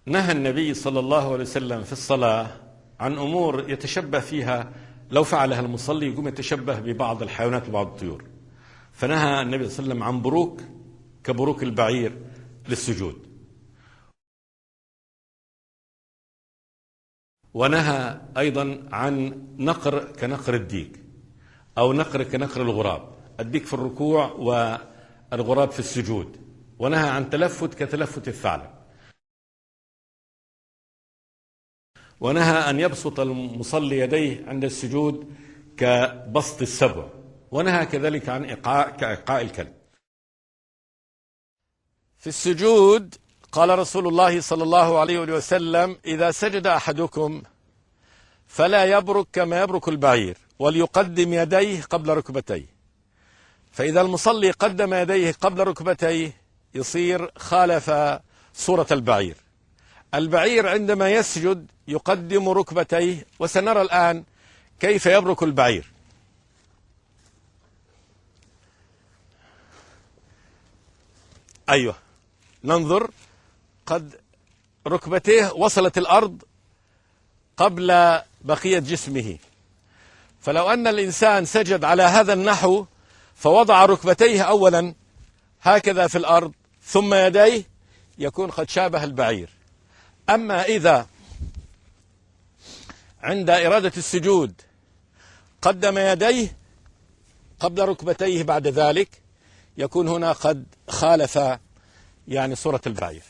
نهى النبي صلى الله عليه وسلم في الصلاة عن أمور يتشبه فيها، لو فعلها المصلي يقوم يتشبه ببعض الحيوانات وبعض الطيور. فنهى النبي صلى الله عليه وسلم عن بروك كبروك البعير للسجود، ونهى أيضا عن نقر كنقر الديك أو نقر كنقر الغراب، الديك في الركوع والغراب في السجود، ونهى عن تلفت كتلفت الثعلب، ونهى أن يبسط المصلي يديه عند السجود كبسط السبع، ونهى كذلك عن كإيقاع الكلب. في السجود قال رسول الله صلى الله عليه وسلم: إذا سجد أحدكم فلا يبرك كما يبرك البعير، وليقدم يديه قبل ركبتيه. فإذا المصلي قدم يديه قبل ركبتيه يصير خالف صورة البعير. البعير عندما يسجد يقدم ركبتيه، وسنرى الآن كيف يبرك البعير. أيوه، ننظر، قد ركبتيه وصلت الأرض قبل بقية جسمه. فلو أن الإنسان سجد على هذا النحو فوضع ركبتيه أولا هكذا في الأرض ثم يديه، يكون قد شابه البعير. أما إذا عند إرادة السجود قدم يديه قبل ركبتيه بعد ذلك، يكون هنا قد خالف صورة البعير.